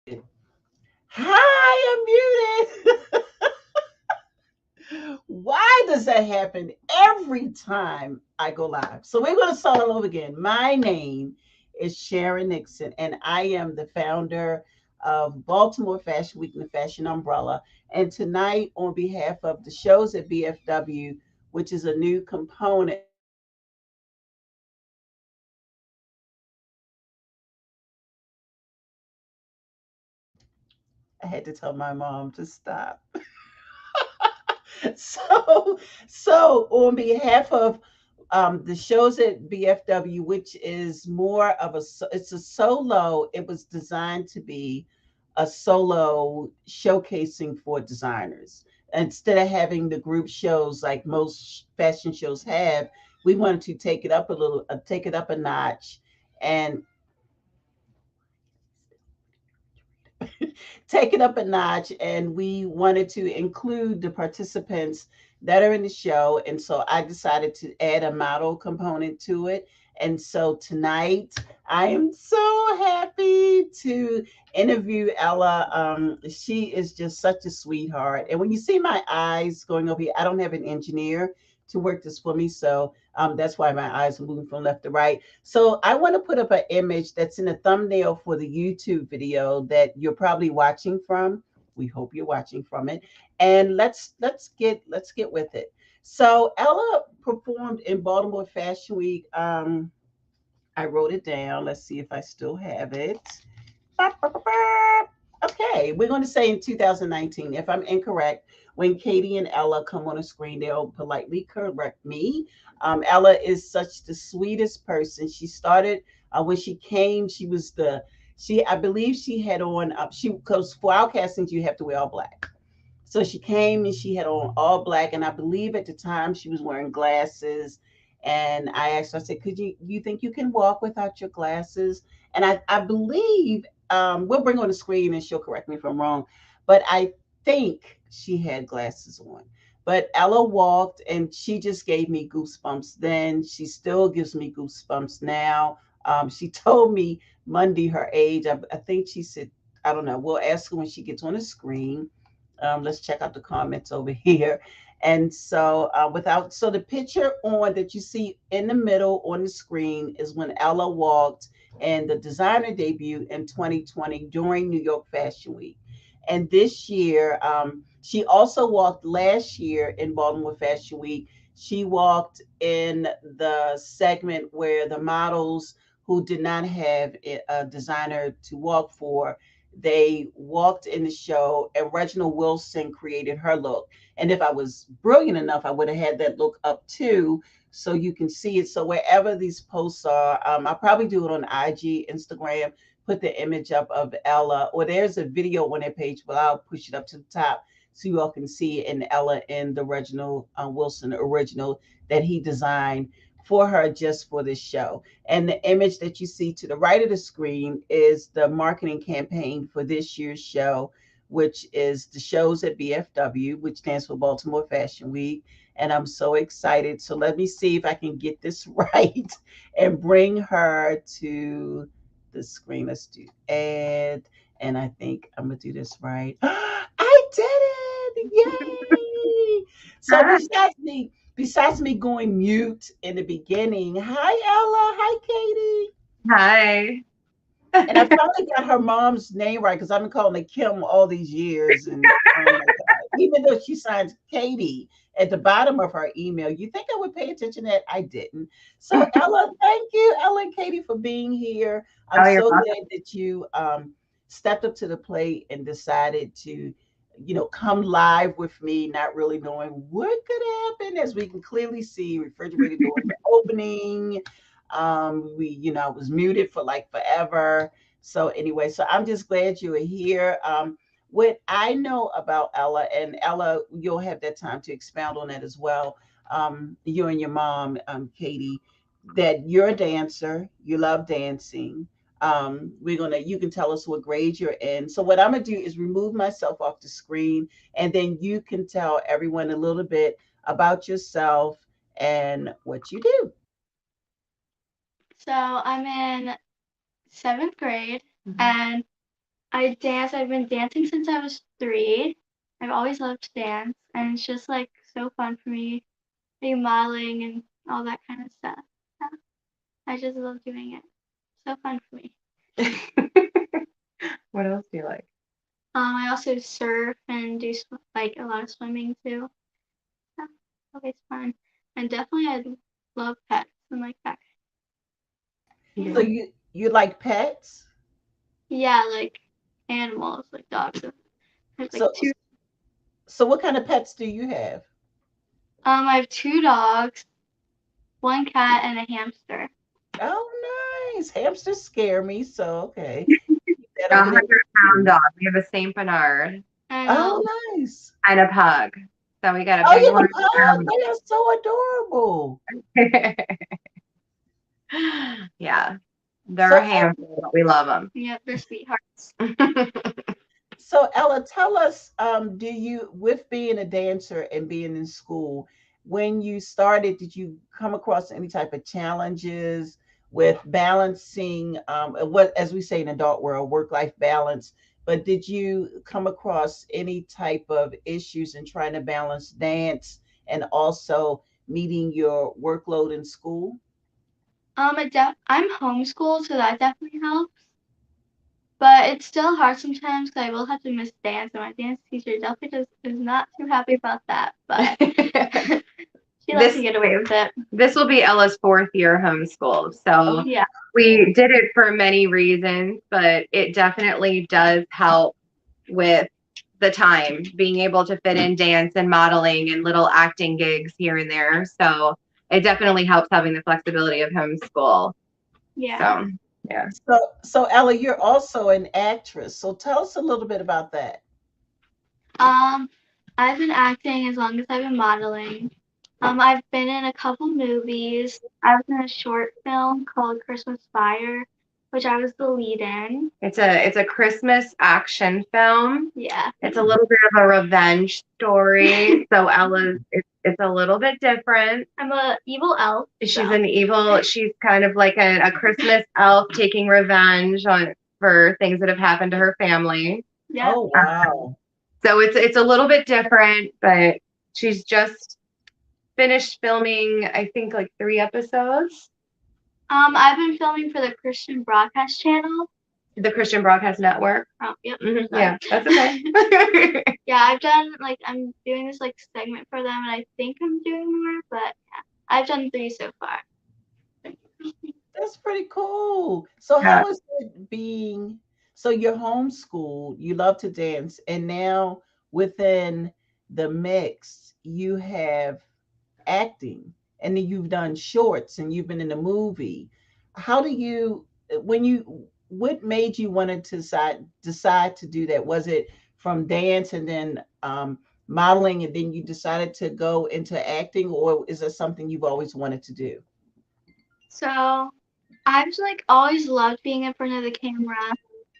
Hi, I'm muted. Why does that happen every time I go live? So we're going to start all over again. My name is Sharon Nixon, and I am the founder of Baltimore Fashion Week and the Fashion Umbrella. And tonight, on behalf of the shows at BFW, which is a new component I had to tell my mom to stop. so so on behalf of the shows at BFW, which is more of it's a solo. It was designed to be a solo showcasing for designers. Instead of having the group shows like most fashion shows have, we wanted to take it up a little, take it up a notch, and take it up a notch. And we wanted to include the participants that are in the show. And so I decided to add a model component to it. And so tonight, I am so happy to interview Ella. She is just such a sweetheart. And when you see my eyes going over here, I don't have an engineer to work this for me. So that's why my eyes are moving from left to right. So I want to put up an image that's in a thumbnail for the YouTube video that you're probably watching from. We hope you're watching from it. And let's get with it. So Ella performed in Baltimore Fashion Week. I wrote it down. Let's see if I still have it. Okay, we're going to say in 2019. If I'm incorrect, when Katie and Ella come on the screen, they'll politely correct me. Ella is such the sweetest person. She started when she came. I believe she had on. Because for our castings you have to wear all black. So she came and she had on all black, and I believe at the time she was wearing glasses. And I asked her, I said, you think you can walk without your glasses? And I believe, we'll bring her on the screen and she'll correct me if I'm wrong, but I think she had glasses on. But Ella walked and she just gave me goosebumps then. She still gives me goosebumps now. She told me Monday her age. I think she said, I don't know. We'll ask her when she gets on the screen. Let's check out the comments over here. And so, the picture on that you see in the middle on the screen is when Ella walked and the designer debut in 2020 during New York Fashion Week. And this year, she also walked last year in Baltimore Fashion Week. She walked in the segment where the models who did not have a designer to walk for, they walked in the show, and Reginald Wilson created her look. And if I was brilliant enough, I would have had that look up too, so you can see it. So wherever these posts are, I'll probably do it on IG, Instagram, put the image up of Ella, or there's a video on their page, but I'll push it up to the top so you all can see it in Ella in the Reginald Wilson original that he designed for her just for this show. And the image that you see to the right of the screen is the marketing campaign for this year's show, which is the shows at BFW, which stands for Baltimore Fashion Week. And I'm so excited. So let me see if I can get this right and bring her to the screen. Let's do add. And I think I'm going to do this right. I did it! Yay! So Hi. besides me going mute in the beginning, hi Ella, hi Katie. Hi. And I finally got her mom's name right because I've been calling her Kim all these years. And oh my God, even though she signs Katie at the bottom of her email, you think I would pay attention to that? I didn't. So Ella, thank you, Ella and Katie, for being here. I'm Oh, you're so welcome. glad that you stepped up to the plate and decided to, come live with me, not really knowing what could happen. As we can clearly see, refrigerator doors are opening. I was muted for like forever. So anyway, so I'm just glad you are here. What I know about Ella, and Ella, you'll have that time to expound on that as well. You and your mom, Katie, that you're a dancer, you love dancing. You can tell us what grade you're in. So what I'm gonna do is remove myself off the screen, and then you can tell everyone a little bit about yourself and what you do. So I'm in seventh grade, Mhm. and I dance. I've been dancing since I was 3. I've always loved to dance, and it's just like so fun for me, like modeling and all that kind of stuff. Yeah, I just love doing it. So fun for me. What else do you like? I also surf and do like a lot of swimming too. Yeah, always fun. And definitely I love pets and like that. So Yeah. you like pets? Yeah, like animals, like dogs. I have like So two. so what kind of pets do you have? I have 2 dogs, 1 cat, and a hamster. Oh, nice. Hamsters scare me, so okay. Keep that A over there 100-pound too. dog. We have a Saint Bernard I Oh, know. nice. and a pug. So we got a Oh, big you have a one. pug? They are so adorable. Yeah, they're So a handful, but we love them. Yeah, they're sweethearts. So Ella, tell us, do you, with being a dancer and being in school, when you started, did you come across any type of challenges with balancing, what, as we say in adult world, work-life balance? But did you come across any type of issues in trying to balance dance and also meeting your workload in school? I'm homeschooled, so that definitely helps. But it's still hard sometimes because I will have to miss dance, and my dance teacher definitely is not too happy about that. But she lets me this get away with it. this will be Ella's 4th year homeschooled. So Yeah, we did it for many reasons, but it definitely does help with the time, being able to fit in dance and modeling and little acting gigs here and there. So it definitely helps having the flexibility of homeschool. yeah. So yeah. So Ella, you're also an actress. So tell us a little bit about that. Um, I've been acting as long as I've been modeling. I've been in a couple movies. I was in a short film called Christmas Fire, which I was the lead in. It's a Christmas action film. Yeah. It's a little bit of a revenge story. So Ella's it's a little bit different. I'm a evil elf, She's so an evil, she's kind of like a Christmas elf taking revenge on for things that have happened to her family. yeah. Oh, wow. So it's a little bit different, but she's just finished filming, I think, like 3 episodes. I've been filming for the Christian Broadcast Channel. The Christian Broadcast Network. Oh, yep. Yeah, Sorry. that's okay. Yeah, I've done like I'm doing this like segment for them, and I think I'm doing more, but yeah, I've done 3 so far. That's pretty cool. So Yeah. how is it being, so you're homeschooled, you love to dance, and now within the mix, you have acting, and then you've done shorts and you've been in a movie. How do you, when you, what made you want to decide to do that? Was it from dance and then modeling, and then you decided to go into acting, or is that something you've always wanted to do? So I've just, like always loved being in front of the camera.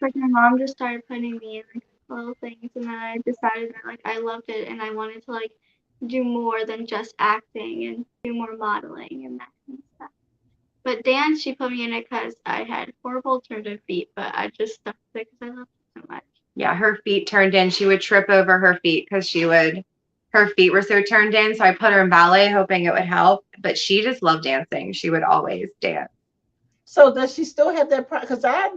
Like my mom just started putting me in like little things, and then I decided that like I loved it and I wanted to like do more than just acting and do more modeling and that kind of stuff. But dance, she put me in it because I had horrible alternative feet, but I just stuck with it because I loved it so much. Yeah, her feet turned in. She would trip over her feet because her feet were so turned in. So I put her in ballet hoping it would help. But she just loved dancing. She would always dance. So does she still have that? Because I Yeah,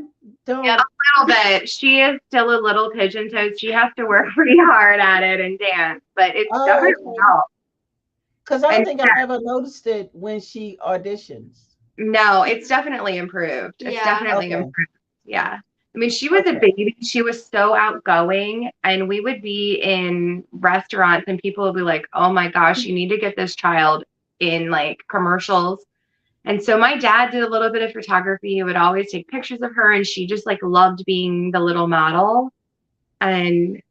don't. a little bit. She is still a little pigeon toed. She has to work pretty hard at it and dance, but it's Oh, definitely okay. helped. Because I don't And think yeah, I've ever noticed it when she auditions. no, it's definitely improved. It's Yeah. definitely Okay. improved. Yeah. I mean, she was a Okay. baby. She was so outgoing, and we would be in restaurants, and people would be like, "Oh my gosh, you need to get this child in like commercials." And so my dad did a little bit of photography. He would always take pictures of her, and she just like loved being the little model. And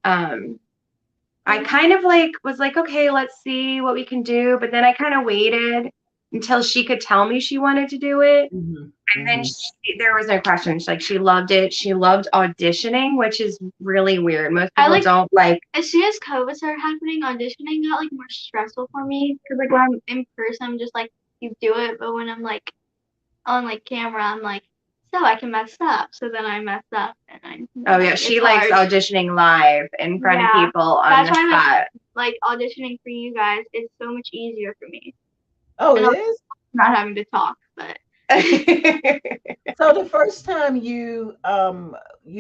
I kind of like was like, okay, let's see what we can do. But then I kind of waited until she could tell me she wanted to do it. Hmm. And then Hmm. there was no question. She loved it. She loved auditioning, which is really weird. Most I people like don't like. as soon as COVID started happening, auditioning got like more stressful for me because like when I'm in person, I'm just like you do it, but when I'm like on like camera, I'm like so I can mess up. So then I mess up, and Oh yeah, it's she likes hard. auditioning live in front of Yeah, people on that's the why I'm spot. like auditioning for you guys is so much easier for me, Oh, and it I'm is. not having to talk. But So the first time you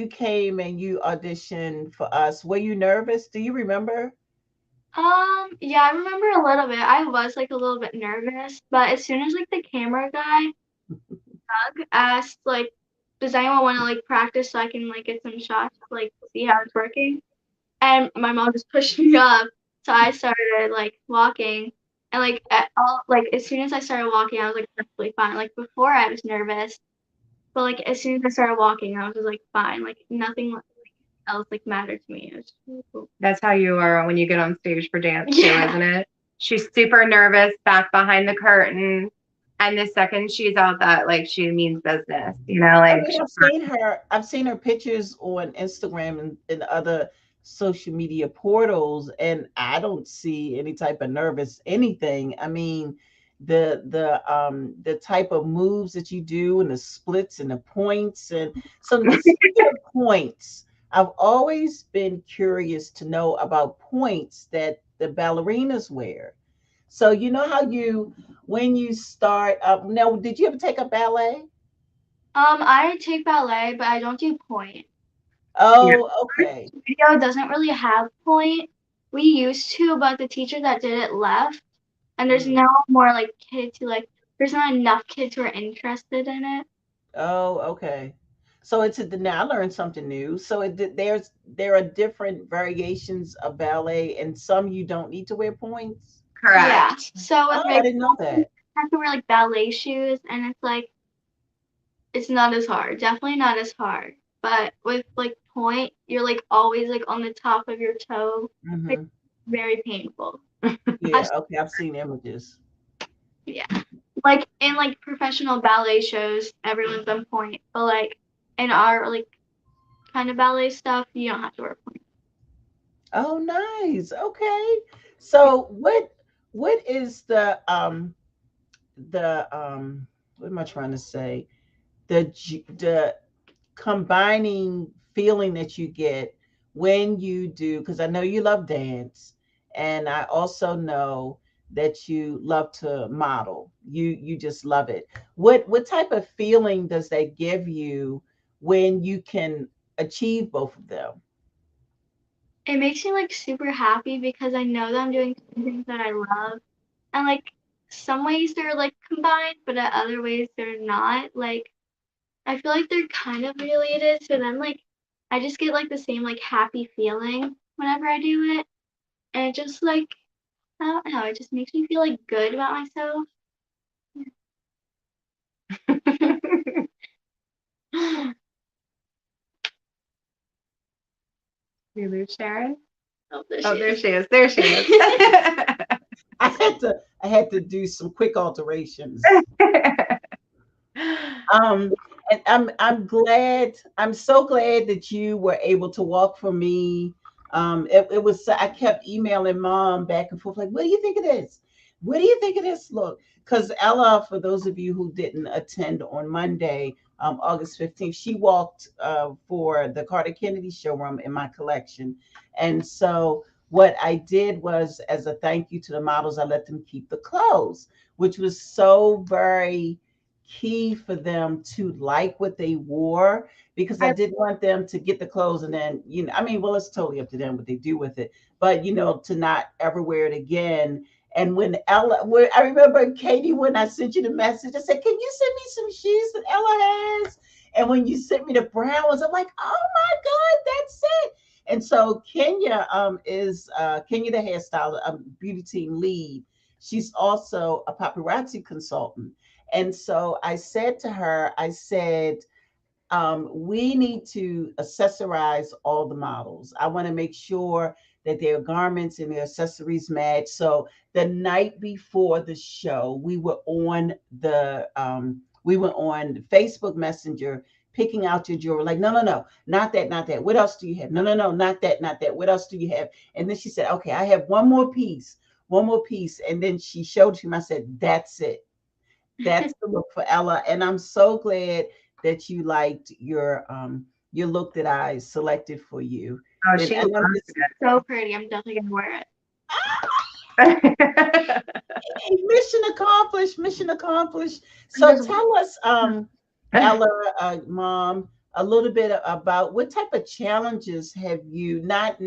came and you auditioned for us, were you nervous? Do you remember? yeah, I remember a little bit. I was like a little bit nervous, but as soon as like the camera guy Doug asked like, "Does anyone want to like practice so I can like get some shots, like see how it's working?" And my mom just pushed me up, so I started like walking, and like at all like as soon as I started walking, I was like perfectly fine. Like before, I was nervous, but like as soon as I started walking, I was just like fine. Like nothing else like mattered to me. It was really cool. That's how you are when you get on stage for dance too, Yeah. isn't it? She's super nervous back behind the curtain. And the second she's out that, like, she means business, I like mean, I've seen her pictures on Instagram and other social media portals, and I don't see any type of nervous anything. I mean, the type of moves that you do and the splits and the points. And so speaking of points, I've always been curious to know about points that the ballerinas wear. So you know how you when you start up now, did you ever take a ballet? I take ballet, but I don't do point. yeah. Oh, okay. Video doesn't really have point. We used to, but the teacher that did it left, and there's Mm. no more like kids who like. There's not enough kids who are interested in it. Oh, okay. So now I learned something new. So there are different variations of ballet, and some you don't need to wear points. Yeah. Correct. So with Oh, I regular, didn't know you that. have to wear like ballet shoes, and it's like it's not as hard. Definitely not as hard. But with like point, you're like always like on the top of your toe. It's Hmm. very painful. I Yeah. Okay. I've seen images. Yeah. Like in like professional ballet shows, everyone's on point. But like in our like kind of ballet stuff, you don't have to wear point. Oh, nice. Okay. So what is the what am I trying to say? The combining feeling that you get when you do, because I know you love dance, and I also know that you love to model. You just love it. What type of feeling does that give you when you can achieve both of them? It makes me like super happy because I know that I'm doing things that I love. And like some ways they're like combined, but at other ways they're not. Like I feel like they're kind of related. So then like I just get like the same like happy feeling whenever I do it. And it just like I don't know, it just makes me feel like good about myself. You lose Sharon? Oh, there Oh, she there is. she is. There she is. I had to do some quick alterations. Um, and I'm so glad that you were able to walk for me. It was, I kept emailing mom back and forth, like, what do you think of this? What do you think of this look? Because Ella, for those of you who didn't attend on Monday, August 15th, she walked for the Carter Kennedy showroom in my collection. And so what I did was, as a thank you to the models, I let them keep the clothes, which was so very key for them to like what they wore, because I I didn't want them to get the clothes and then, I mean, well, it's totally up to them what they do with it, but to not ever wear it again. And I remember Katie, when I sent you the message, I said, "Can you send me some shoes that Ella has?" And when you sent me the brown ones, I'm like, "Oh my God, that's it!" And so Kenya is Kenya, the hairstylist, beauty team lead. She's also a paparazzi consultant. And so I said to her, I said, we need to accessorize all the models. I want to make sure that their garments and their accessories match. So the night before the show, we were on Facebook Messenger picking out your jewelry. Like, no, no, no, not that, not that. What else do you have? No, no, no, not that, not that. What else do you have? And then she said, okay, I have one more piece, one more piece. And then she showed him. I said, that's it. That's the look for Ella. And I'm so glad that you liked your look that I selected for you. Oh, And she Ella, loves So pretty. I'm definitely gonna wear it. it. mission accomplished, mission accomplished. I'm So just tell us, Ella, mom, a little bit about what type of challenges have you, not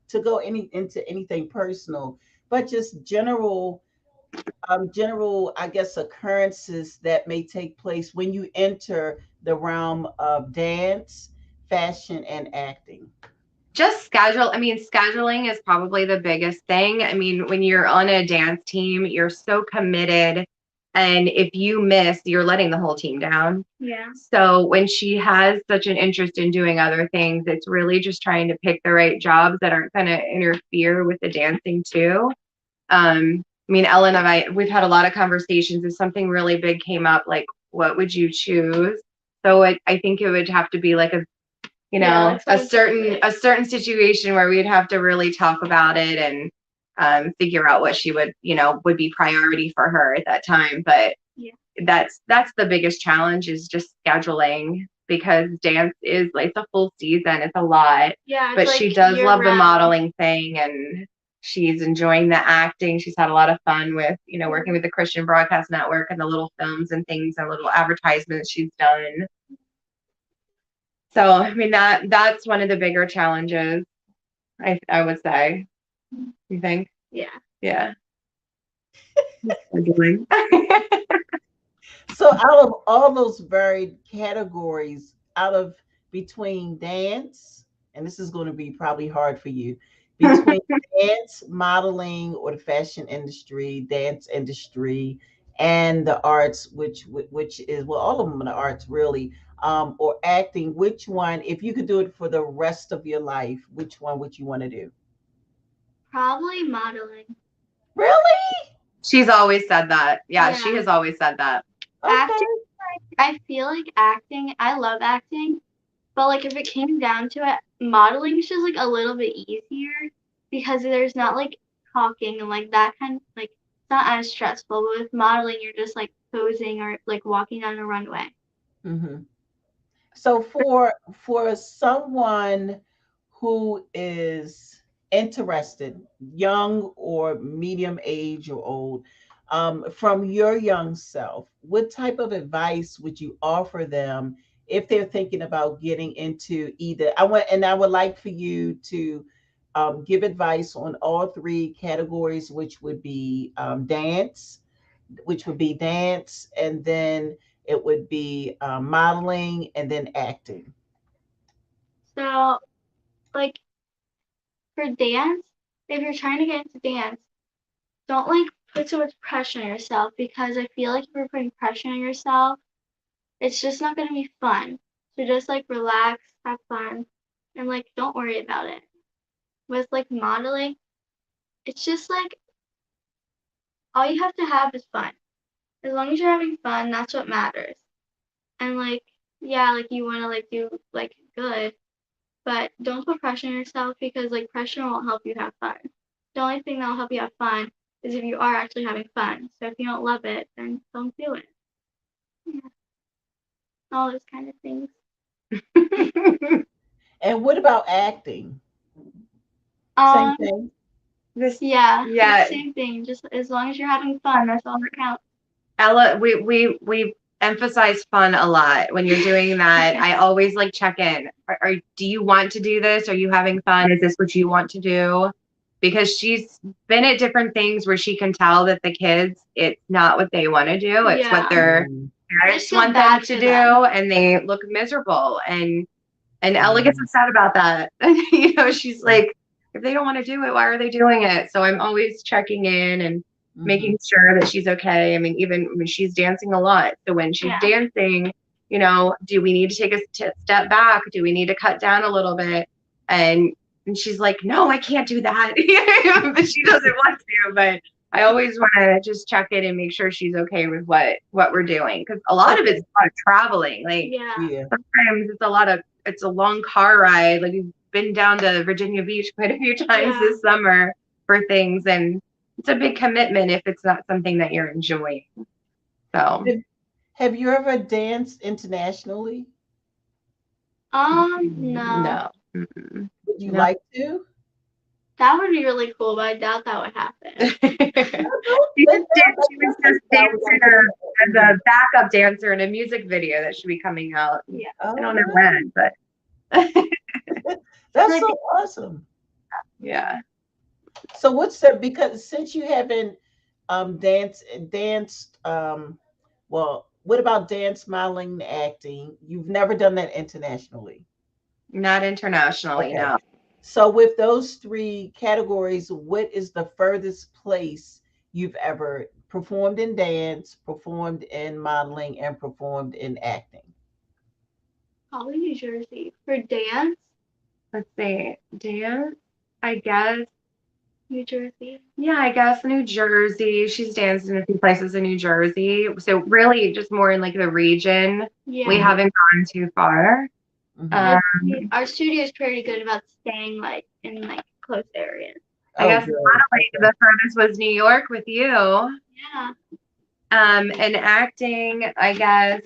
to go into anything personal, but just general, I guess, occurrences that may take place when you enter the realm of dance, fashion, and acting. Just schedule. I mean, scheduling is probably the biggest thing. I mean, when you're on a dance team, you're so committed. And if you miss, you're letting the whole team down. yeah. So when she has such an interest in doing other things, it's really just trying to pick the right jobs that aren't going to interfere with the dancing too. I mean, Ellen and we've had a lot of conversations. If something really big came up, like what would you choose? So I think it would have to be like Yeah, like a certain situation where we'd have to really talk about it and figure out what she would, would be priority for her at that time. But yeah. that's the biggest challenge is just scheduling because dance is like it's a full season. It's a lot. Yeah, But it's she like does year love the round. modeling thing and she's enjoying the acting. She's had a lot of fun with, working with the Christian Broadcast Network and the little films and things and little advertisements she's done. So, I mean, that's one of the bigger challenges, I would say. You think? Yeah. Yeah. So out of all those varied categories, out of between dance, and this is going to be probably hard for you, between dance, modeling, or the fashion industry, dance industry, and the arts, which is well, all of them are the arts really, or acting. Which one, if you could do it for the rest of your life, which one would you want to do? Probably modeling. Really? She's always said that. Yeah, she Yeah. has always said that. Okay. Acting, I feel like acting, I love acting, but like if it came down to it, modeling is just like a little bit easier because there's not like talking and like that kind like it's not as stressful. But with modeling, you're just like posing or like walking down a runway. Hmm. So for someone who is interested, young or medium age or old, from your young self, what type of advice would you offer them if they're thinking about getting into either? I would like for you to give advice on all three categories, which would be dance, and then it would be modeling, and then acting. So like for dance, if you're trying to get into dance, don't like put so much pressure on yourself because I feel like if you're putting pressure on yourself, it's just not gonna be fun. So just like relax, have fun, and like don't worry about it. With like modeling, it's just like all you have to have is fun. As long as you're having fun, that's what matters. And like yeah, like you wanna like do like good, but don't put pressure on yourself because like pressure won't help you have fun. The only thing that'll help you have fun is if you are actually having fun. So if you don't love it, then don't do it. Yeah, all those kind of things. And what about acting? Same Um, thing. This, yeah, yeah, same thing. Just as long as you're having fun, that's all that counts. Ella, we emphasize fun a lot when you're doing that. I always like check in. Do you want to do this? Are you having fun? Is this what you want to do? Because she's been at different things where she can tell that the kids, it's not what they want to do. It's what Yeah, their Mhm. I parents just feel want them bad to for do, them. and they look miserable. And Ella gets Mhm. upset about that. She's like, if they don't want to do it, why are they doing it? So I'm always checking in and Mhm. making sure that she's okay. I mean, even when she's dancing a lot. So when she's Yeah, dancing, do we need to take a step back? Do we need to cut down a little bit? And and she's like, no, I can't do that. But she doesn't want to. But I always want to just check in and make sure she's okay with what we're doing because a lot of it's Okay. a lot of traveling. Like yeah, Yeah. sometimes it's a long car ride. Like we've been down to Virginia Beach quite a few times yeah. this summer for things, and it's a big commitment if it's not something that you're enjoying. So Have, have you ever danced internationally? No. No. Mm-mm. Would you No. like to? That would be really cool, but I doubt that would happen. She Let she was just dancing as a backup dancer in a music video that should be coming out. Yeah. I Oh, don't know when, but that's Like, so awesome. yeah. So what's the, because since you haven't danced well, what about dance, modeling, and acting? You've never done that internationally. Not internationally, Okay. no. So with those three categories, what is the furthest place you've ever performed in dance, performed in modeling, and performed in acting? probably New Jersey. For dance, Let's see. Dance, I guess. New Jersey. Yeah, I guess New Jersey. She's danced in a few places in New Jersey. So really just more in like the region. We Yeah. haven't gone too far. Mhm. Um, Our studio is pretty good about staying like in like close areas. I Oh, guess good. modeling, Okay. the furthest was New York with you. Yeah. And acting, I guess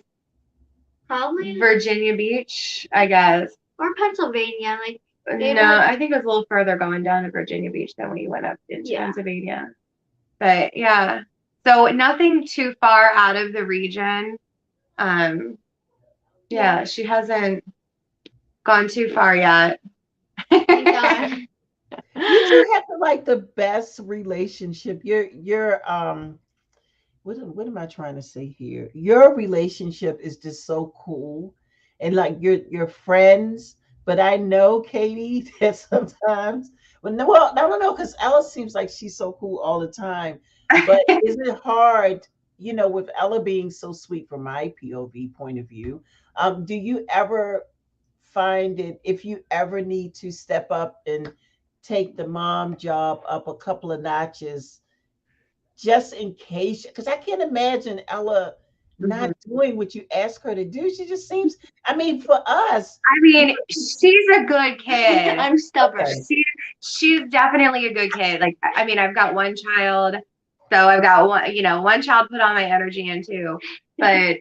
Probably Virginia Beach, I guess. or Pennsylvania. Like they've No, had, I think it was a little further going down to Virginia Beach than we went up into Yeah. Pennsylvania. But yeah, so nothing too far out of the region. Um, yeah, she hasn't gone too far yet. thank God. You two have the, like the best relationship. Your what am I trying to say here? Your relationship is just so cool, and like you're friends. But I know, Katie, that sometimes well, I don't know, because Ella seems like she's so cool all the time. But is it hard, with Ella being so sweet from my POV point of view? Do you ever find it, if you ever need to step up and take the mom job up a couple of notches, just in case, because I can't imagine Ella Mhm. not doing what you ask her to do. She just seems, I mean, for us, I mean, she's a good kid. I'm stubborn. okay. She's definitely a good kid. Like, I mean, I've got one child, so I've got one child to put all my energy into. But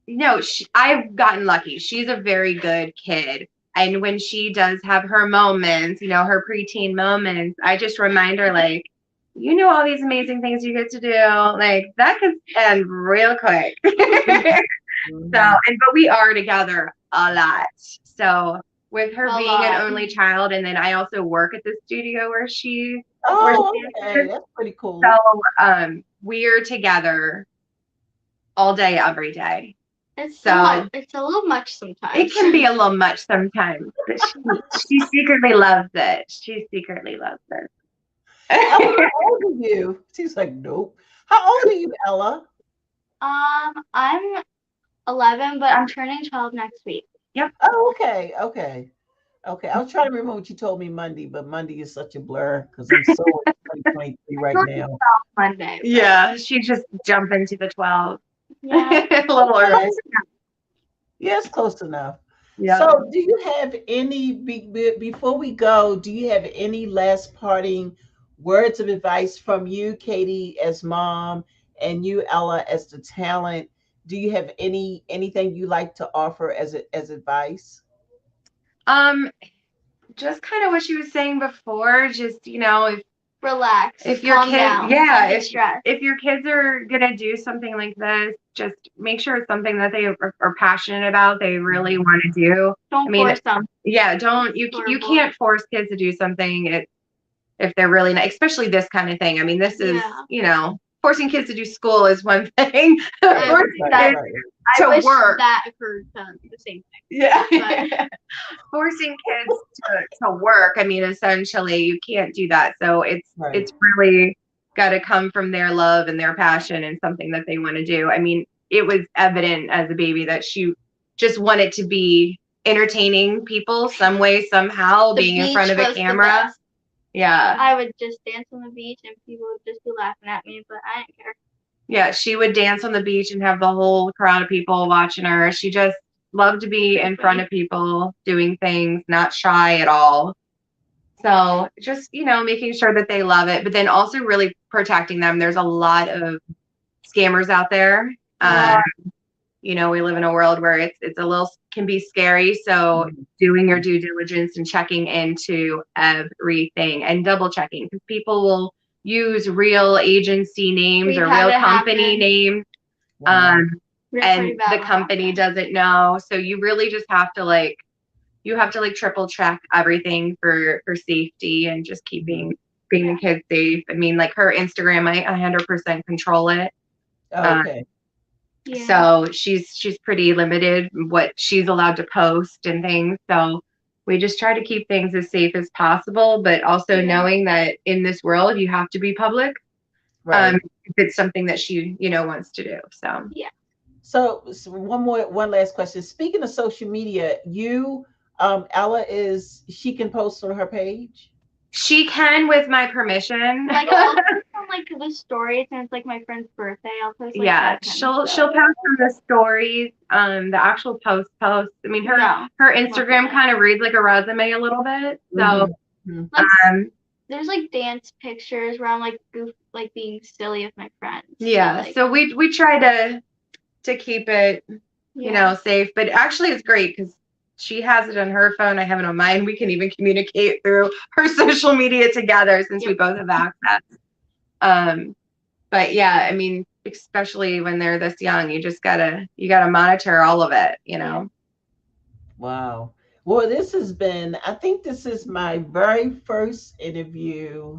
no, I've gotten lucky. She's a very good kid. And when she does have her moments, her preteen moments, I just remind her, like, all these amazing things you get to do. Like, that could end real quick. Mhm. But we are together a lot. So with her A being lot. an only child, and then I also work at the studio where she Oh, okay. is. That's pretty So cool. we're together all day, every day. It's so So much. It's a little much sometimes. it can be a little much sometimes, but she secretly loves it. She secretly loves Ella, it. how old are you? She's like, nope. How old are you, Ella? I'm 11, but I'm turning 12 next week. Yep. Oh, okay. Okay. Okay. I was trying to remember what you told me Monday, but Monday is such a blur because I'm so in 2023 right now. Monday. But Yeah, she just jumped into the 12 yeah. a little early. Yeah, it's close enough. Yeah. So, do you have any, before we go, do you have any last parting words of advice from you, Katie, as mom, and you, Ella, as the talent? Do you have anything you like to offer as advice? Um, just kind of what she was saying before, just Relax. if your Calm kid, down. yeah, Don't get stressed. if your kids are gonna do something like this, just make sure it's something that they are passionate about, they really want to do. I Don't mean, force them. yeah, don't you Horrible. can't force kids to do something if they're really not, especially this kind of thing. I mean, this is, Yeah. forcing kids to do school is one thing. Right, Forcing right, kids right. I to wish work. that occurred to the same thing. Yeah. But Forcing kids to work. I mean, essentially, you can't do that. So Right. it's really got to come from their love and their passion and something that they want to do. I mean, it was evident as a baby that she just wanted to be entertaining people some way, somehow, the being in beach front of a was the camera. best. Yeah. I would just dance on the beach and people would just be laughing at me, but I didn't care. Yeah, she would dance on the beach and have the whole crowd of people watching her. She just loved to be in front of people, doing things, not shy at all. So just, making sure that they love it, but then also really protecting them. There's a lot of scammers out there. Yeah. we live in a world where it's a little can be scary. So Mhm. doing your due diligence and checking into everything and double checking, because people will use real agency names We've or had real it company happen. names. Wow. Um, We had pretty and bad the one company happen. doesn't know. So you really just have to like triple check everything for safety and just Mhm. keeping the kids safe. I mean, like her Instagram, I 100% control it. Uh, Okay. Yeah. so she's pretty limited what she's allowed to post and things. So we just try to keep things as safe as possible, but also Yeah. knowing that in this world you have to be public. Right. If it's something that she wants to do. So Yeah. So one last question. Speaking of social media, Ella she can post on her page? she can with my permission. Like I'll post on like the stories and it's like my friend's birthday. I'll post like Yeah, that kind of she'll stuff. post on the stories, the actual post. I mean, No. her Not Instagram that. kind of reads like a resume a little bit. So, Mhm. Mhm. Like um, there's like dance pictures where I'm like like being silly with my friends. But yeah. like So we try to keep it, yeah. safe. But actually, it's great because she has it on her phone. I have it on mine. We can even communicate through her social media together since we Yep. both have access. Um, but yeah, I mean, especially when they're this young, you gotta monitor all of it, Yeah. Wow. Well, I think this is my very first interview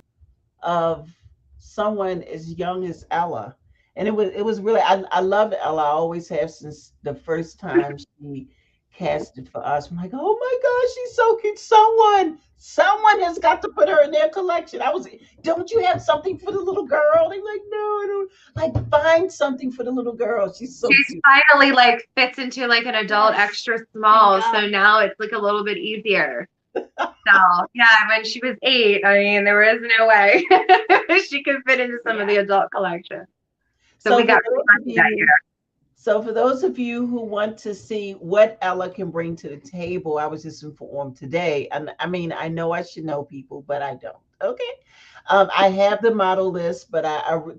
of someone as young as Ella. And it was really I love Ella. I always have since the first time she casted for us. I'm like, oh my gosh, she's so cute. Someone has got to put her in their collection. Don't you have something for the little girl? They're like, no, I don't. Like, find something for the little girl. She's so She's cute. finally like fits into like an adult Yes. extra Thank small, so God. now it's like a little bit easier. So yeah, when she was 8, I mean, there was no way she could fit into some of Yeah. the adult collection. So we So for got those pretty of lucky that you So for those of you who want to see what Ella can bring to the table, I was just informed today. And I mean, I know I should know people, but I don't. Okay. I have the model list, but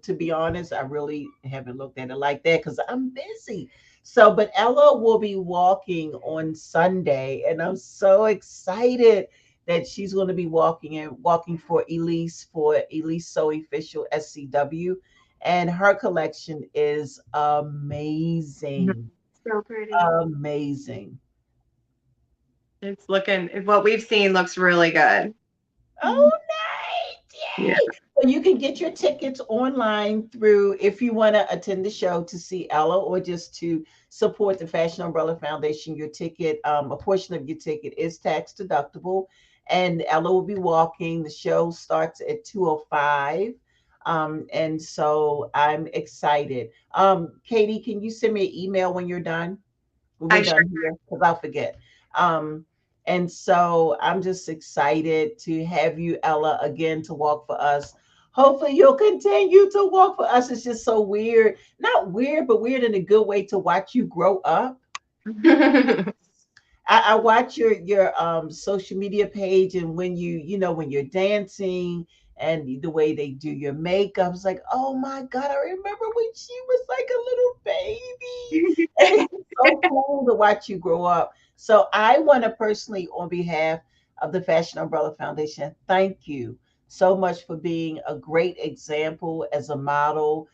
to be honest, I really haven't looked at it like that because I'm busy. So, but Ella will be walking on Sunday, and I'm so excited that she's going to be walking for Elise So Official SCW, and her collection is year. amazing. So pretty. Amazing. What we've seen looks really good. Oh, nice. Yeah. Yay. So you can get your tickets online through if you want to attend the show to see Ella or just to support the Fashion Umbrella Foundation. A portion of your ticket is tax deductible. And Ella will be walking. The show starts at 2:05. And so I'm excited. Katie, can you send me an email when you're done? When we're I sure. done here, because I'll forget. Um, and so I'm just excited to have you, Ella, again to walk for us. Hopefully, you'll continue to walk for us. It's just so weird, not weird, but weird in a good way to watch you grow up. I watch your social media page, and when when you're dancing and the way they do your makeup, I was like, oh my god, I remember when she was like a little baby, and it's just so cool to watch you grow up. So I want to personally, on behalf of the Fashion Umbrella Foundation, thank you so much for being a great example as a model.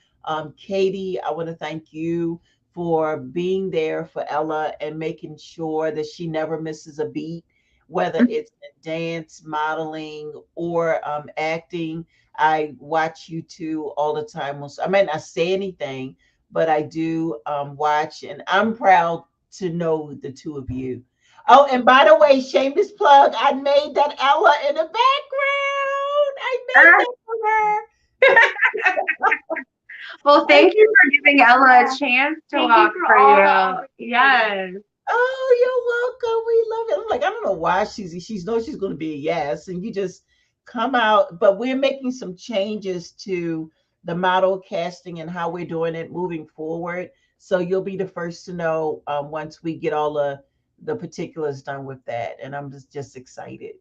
Katie, I want to thank you for being there for Ella and making sure that she never misses a beat, whether it's in dance, modeling, or acting. I watch you two all the time. I might not say anything, but I do watch, and I'm proud to know the two of you. Oh, and by the way, shameless plug, I made that Ella in the background. I made that for her. Well, I thank you for giving Ella a Yeah. chance to Thank you walk for for all the you. opportunities. Yes. Oh, you're welcome. We love it. I'm like, I don't know why she's knows she's going to be a yes, and you just come out. But we're making some changes to the model casting and how we're doing it moving forward. So you'll be the first to know once we get all the particulars done with that. And I'm just excited.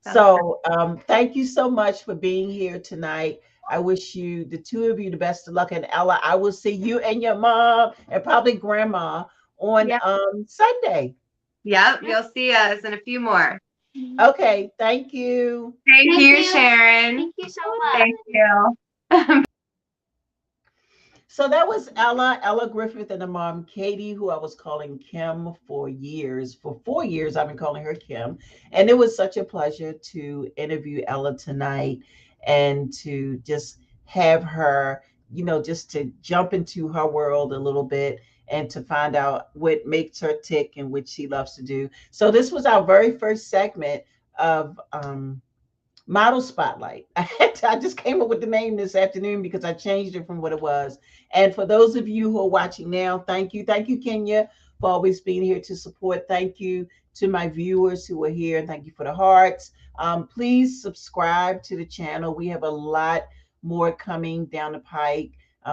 That's So thank you so much for being here tonight. I wish you, the two of you, the best of luck. And Ella, I will see you and your mom and probably grandma on Yeah. Sunday. Yep, you'll see us and a few more. Mhm. Okay, thank you. Thank Thank you, you. Sharon. Thank you so much. Thank you. So that was Ella Griffith, and the mom, Katie, who I was calling Kim for years. For 4 years, I've been calling her Kim. And it was such a pleasure to interview Ella tonight and to just have her, just to jump into her world a little bit and to find out what makes her tick and what she loves to do. So this was our very first segment of Model Spotlight. I just came up with the name this afternoon because I changed it from what it was. And for those of you who are watching now, thank you. Thank you, Kenya, for always being here to support. Thank you to my viewers who are here. And thank you for the hearts. Please subscribe to the channel. We have a lot more coming down the pike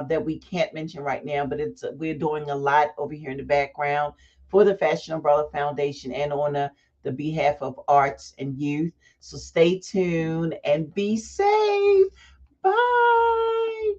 that we can't mention right now, but we're doing a lot over here in the background for the Fashion Umbrella Foundation and on the behalf of arts and youth. So stay tuned and be safe. Bye.